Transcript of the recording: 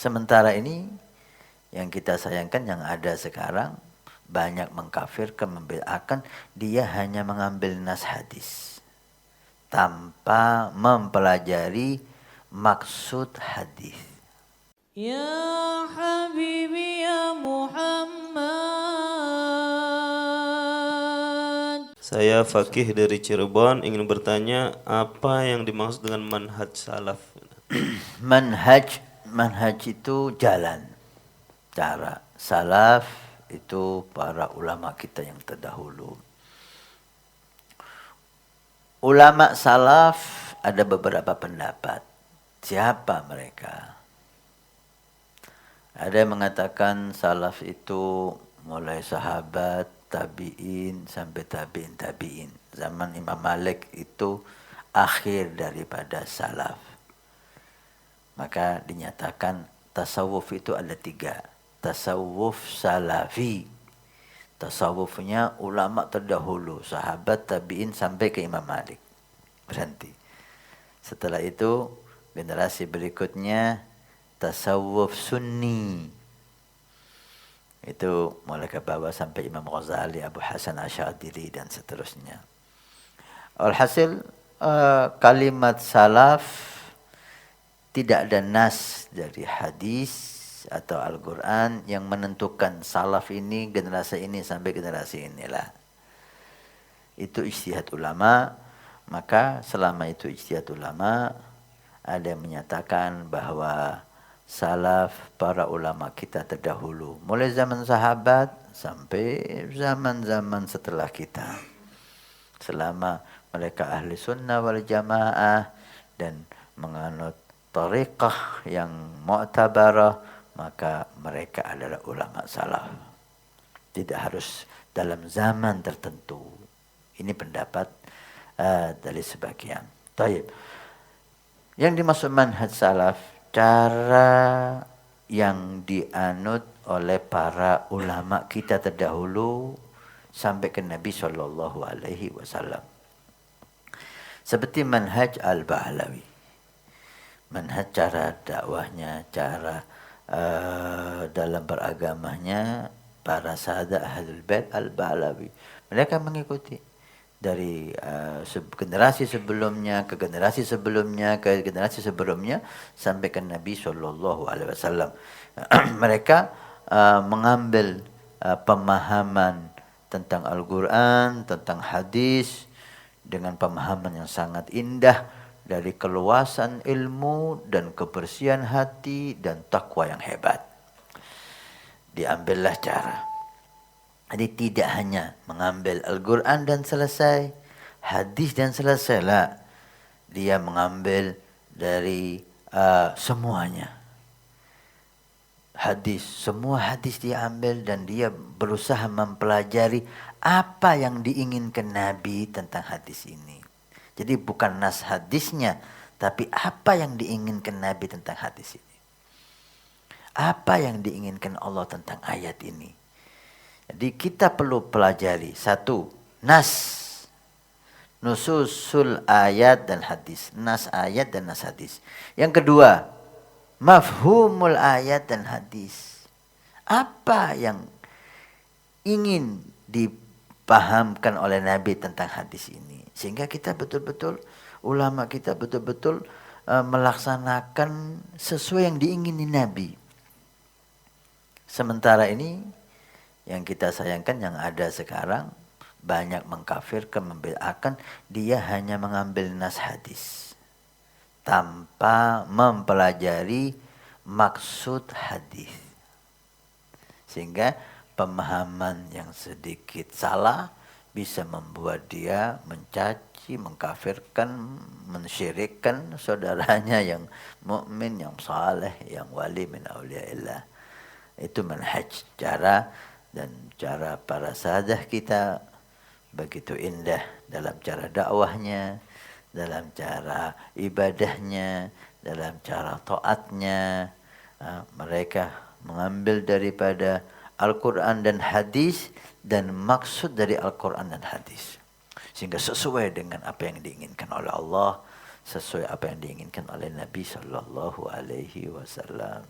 Sementara ini yang kita sayangkan yang ada sekarang banyak mengkafirkan, membid'ahkan, dia hanya mengambil nas hadis tanpa mempelajari maksud hadis. Ya Habibi ya Muhammad. Saya Fakih dari Cirebon ingin bertanya apa yang dimaksud dengan manhaj salaf? Manhaj itu jalan, cara. Salaf itu para ulama kita yang terdahulu. Ulama salaf ada beberapa pendapat. Siapa mereka? Ada yang mengatakan salaf itu mulai sahabat, tabi'in sampai tabi'in. Zaman Imam Malik itu akhir daripada salaf. Maka dinyatakan tasawuf itu ada 3. Tasawuf salafi. Tasawufnya ulama terdahulu, sahabat, tabi'in sampai ke Imam Malik. Berhenti. Setelah itu generasi berikutnya tasawuf sunni. Itu mulai ke bawah sampai Imam Ghazali, Abu Hasan Asy'adili dan seterusnya. Alhasil kalimat salaf tidak ada nas dari hadis atau Al-Quran yang menentukan salaf ini generasi ini sampai generasi inilah. Itu ijtihad ulama. Maka selama itu ijtihad ulama, ada yang menyatakan bahwa salaf para ulama kita terdahulu, mulai zaman sahabat sampai zaman-zaman setelah kita, selama mereka ahli sunnah wal jamaah dan menganut tariqah yang mu'tabarah, maka mereka adalah ulama salaf. Tidak harus dalam zaman tertentu. Ini pendapat dari sebagian. Taib. Yang dimaksud manhaj salaf, cara yang dianut oleh para ulama kita terdahulu sampai ke Nabi Shallallahu Alaihi Wasallam. Seperti manhaj Al-Ba'lawi. Manhaj cara dakwahnya, cara dalam beragamanya para sahabat Ahlul Bait Al-Ba'lawi. Mereka mengikuti dari generasi sebelumnya ke generasi sebelumnya ke generasi sebelumnya sampai ke Nabi Shallallahu Alaihi Wasallam. Mereka mengambil pemahaman tentang Al-Quran, tentang hadis dengan pemahaman yang sangat indah dari keluasan ilmu dan kebersihan hati dan takwa yang hebat. Diambillah cara. Jadi tidak hanya mengambil Al-Quran dan selesai, hadis dan selesai lah. Dia mengambil dari semuanya. Hadis, semua hadis dia ambil dan dia berusaha mempelajari apa yang diinginkan Nabi tentang hadis ini. Jadi bukan nas hadisnya, tapi apa yang diinginkan Nabi tentang hadis ini. Apa yang diinginkan Allah tentang ayat ini. Jadi kita perlu pelajari. 1, nas. Nususul ayat dan hadis. Nas ayat dan nas hadis. Yang kedua, mafhumul ayat dan hadis. Apa yang ingin dipahamkan oleh Nabi tentang hadis ini. Sehingga kita betul-betul, ulama kita betul-betul melaksanakan sesuai yang diingini Nabi. Sementara ini, yang kita sayangkan yang ada sekarang, banyak mengkafirkan, membid'ahkan, dia hanya mengambil nas hadis. Tanpa mempelajari maksud hadis. Sehingga pemahaman yang sedikit salah, bisa membuat dia mencaci, mengkafirkan, mensyirikkan saudaranya yang mukmin, yang saleh, yang wali min auliyaillah. Itu manhaj, cara dan cara para sahadah kita begitu indah dalam cara dakwahnya, dalam cara ibadahnya, dalam cara taatnya. Mereka mengambil daripada Al-Quran dan hadis dan maksud dari Al-Quran dan hadis. Sehingga sesuai dengan apa yang diinginkan oleh Allah, sesuai apa yang diinginkan oleh Nabi Sallallahu Alaihi Wasallam.